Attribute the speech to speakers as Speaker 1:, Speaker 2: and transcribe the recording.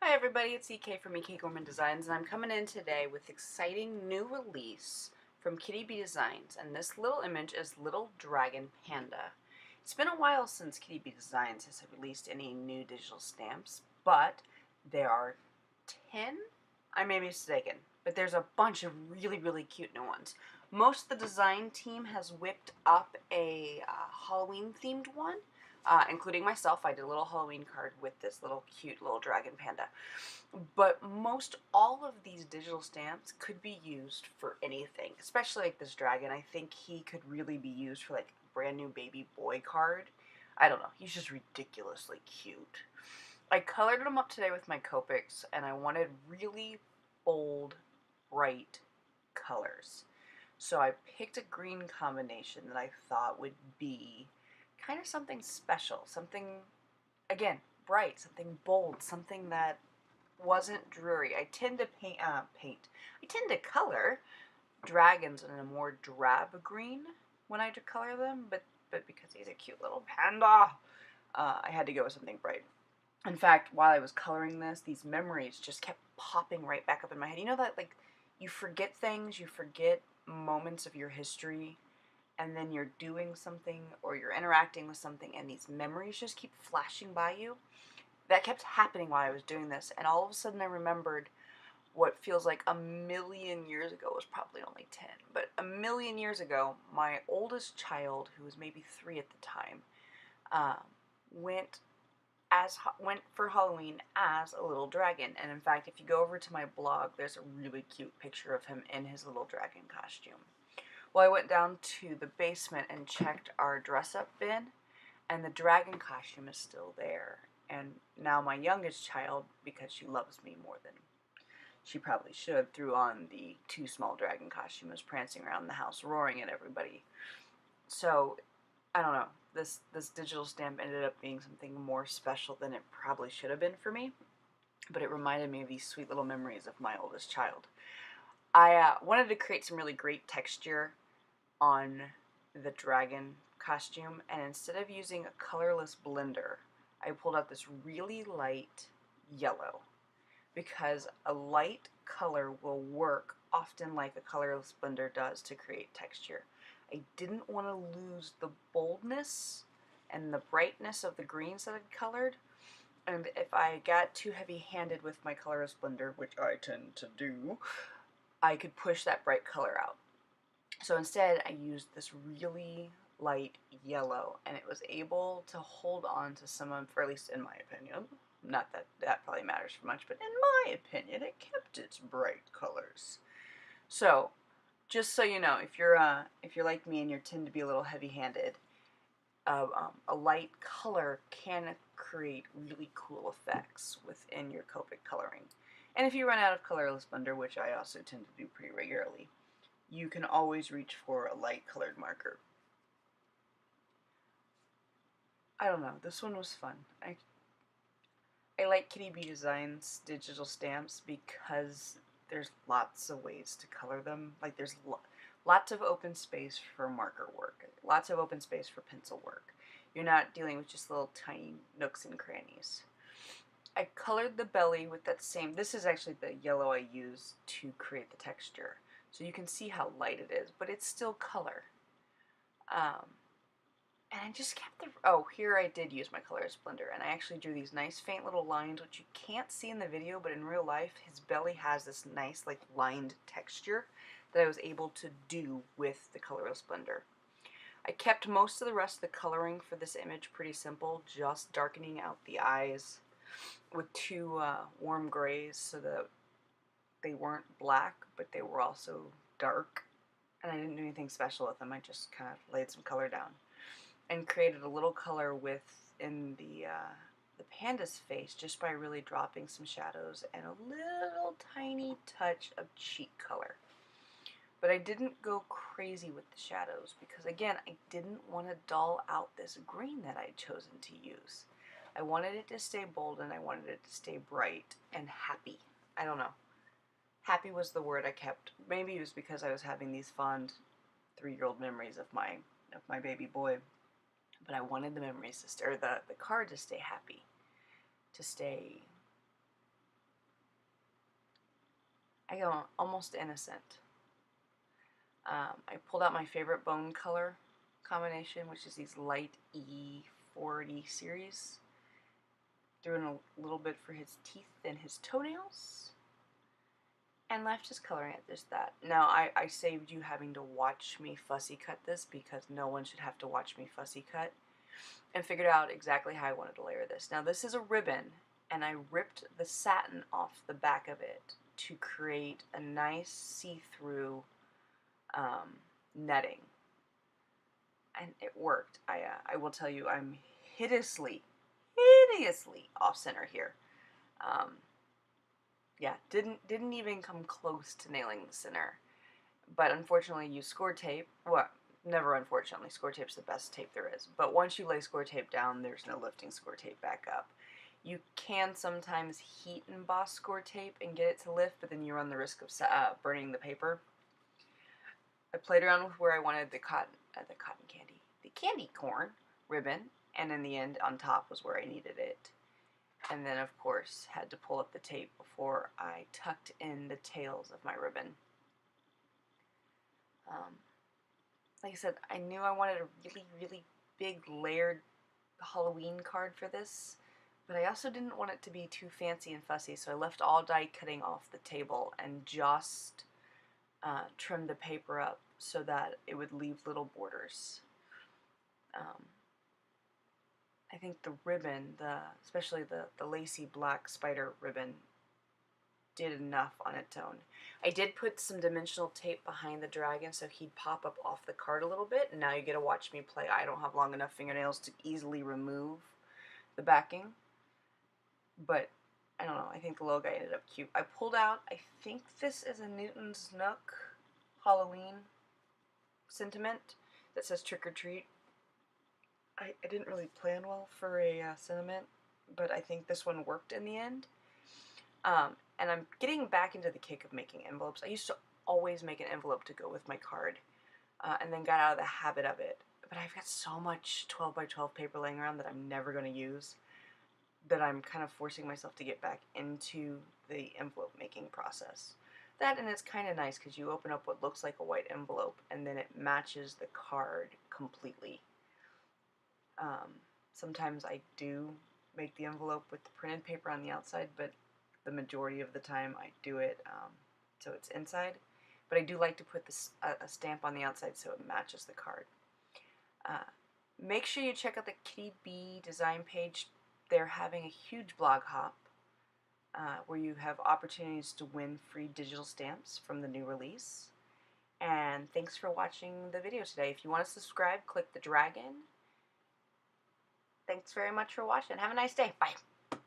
Speaker 1: Hi everybody, it's EK from EK Gorman Designs, and I'm coming in today with exciting new release from Kitty Bee Designs, and this little image is Little Dragon Panda. It's been a while since Kitty Bee Designs has released any new digital stamps, but there are 10? I may be mistaken, but there's a bunch of really cute new ones. Most of the design team has whipped up a Halloween themed one, including myself. I did a little Halloween card with this little cute little dragon panda. But most all of these digital stamps could be used for anything, especially like this dragon. I think he could really be used for like a brand new baby boy card. I don't know, he's just ridiculously cute. I colored him up today with my Copics, and I wanted really bold, bright colors. So I picked a green combination that I thought would be kind of something special, something, again, bright, something bold, something that wasn't dreary. I tend to I tend to color dragons in a more drab green when I color them, but because he's a cute little panda, I had to go with something bright. In fact, while I was coloring this, these memories just kept popping right back up in my head. You know that, like, you forget things, you forget moments of your history, and then you're doing something or you're interacting with something, and these memories just keep flashing by you? That kept happening while I was doing this, and all of a sudden I remembered what feels like a million years ago. Was probably only 10, but a million years ago, my oldest child, who was maybe 3 at the time, went for Halloween as a little dragon. And in fact, if you go over to my blog, there's a really cute picture of him in his little dragon costume. Well, I went down to the basement and checked our dress-up bin, and the dragon costume is still there. And now my youngest child, because she loves me more than she probably should, threw on the too small dragon costume, was prancing around the house, roaring at everybody. So, I don't know. This digital stamp ended up being something more special than it probably should have been for me, but it reminded me of these sweet little memories of my oldest child. I wanted to create some really great texture on the dragon costume, and instead of using a colorless blender, I pulled out this really light yellow, because a light color will work often like a colorless blender does to create texture. I didn't want to lose the boldness and the brightness of the greens that I'd colored, and if I got too heavy-handed with my colorless blender, which I tend to do, I could push that bright color out. So instead, I used this really light yellow, and it was able to hold on to some of, or at least in my opinion, not that that probably matters for much, but in my opinion, it kept its bright colors. So, just so you know, if you're like me and you tend to be a little heavy-handed, a light color can create really cool effects within your Copic coloring. And if you run out of colorless blender, which I also tend to do pretty regularly, you can always reach for a light colored marker. I don't know, this one was fun. I like Kitty Bee Designs digital stamps because there's lots of ways to color them. Like, there's lots of open space for marker work, lots of open space for pencil work. You're not dealing with just little tiny nooks and crannies. I colored the belly with that same, this is actually the yellow I used to create the texture. So you can see how light it is, but it's still color. And I just kept here I did use my colorless blender, and I actually drew these nice faint little lines, which you can't see in the video, but in real life, his belly has this nice, like, lined texture that I was able to do with the colorless blender. I kept most of the rest of the coloring for this image pretty simple, just darkening out the eyes with two warm grays so that they weren't black, but they were also dark. And I didn't do anything special with them, I just kind of laid some color down and created a little color within the panda's face just by really dropping some shadows and a little tiny touch of cheek color. But I didn't go crazy with the shadows because, again, I didn't want to dull out this green that I'd chosen to use. I wanted it to stay bold, and I wanted it to stay bright and happy. I don't know. Happy was the word I kept. Maybe it was because I was having these fond 3-year-old memories of my baby boy. But I wanted the memories to stay, or the card to stay happy, to stay I go almost innocent. I pulled out my favorite bone color combination, which is these light E40 series. Threw in a little bit for his teeth and his toenails, and left his coloring at just that. Now, I saved you having to watch me fussy cut this because no one should have to watch me fussy cut, and figured out exactly how I wanted to layer this. Now, this is a ribbon, and I ripped the satin off the back of it to create a nice see-through netting, and it worked. I will tell you, I'm hideously off center here. Yeah, didn't even come close to nailing the center. But unfortunately, you score tape. Well, never unfortunately. Score tape's the best tape there is. But once you lay score tape down, there's no lifting score tape back up. You can sometimes heat emboss score tape and get it to lift, but then you run the risk of burning the paper. I played around with where I wanted the candy corn ribbon, and in the end, on top was where I needed it. And then, of course, had to pull up the tape before I tucked in the tails of my ribbon. Like I said, I knew I wanted a really big layered Halloween card for this, but I also didn't want it to be too fancy and fussy, so I left all die cutting off the table and just trimmed the paper up so that it would leave little borders. I think the ribbon, especially the lacy black spider ribbon, did enough on its own. I did put some dimensional tape behind the dragon so he'd pop up off the card a little bit, and now you get to watch me play. I don't have long enough fingernails to easily remove the backing, but I don't know, I think the little guy ended up cute. I pulled out, I think this is a Newton's Nook Halloween sentiment that says trick or treat. I didn't really plan well for a sentiment, but I think this one worked in the end. And I'm getting back into the kick of making envelopes. I used to always make an envelope to go with my card, and then got out of the habit of it. But I've got so much 12 by 12 paper laying around that I'm never going to use that I'm kind of forcing myself to get back into the envelope making process. That, and it's kind of nice because you open up what looks like a white envelope and then it matches the card completely. Sometimes I do make the envelope with the printed paper on the outside, but the majority of the time I do it so it's inside. But I do like to put this, a stamp on the outside so it matches the card. Make sure you check out the Kitty Bee design page. They're having a huge blog hop where you have opportunities to win free digital stamps from the new release. And thanks for watching the video today. If you want to subscribe, click the dragon. Thanks very much for watching. Have a nice day. Bye.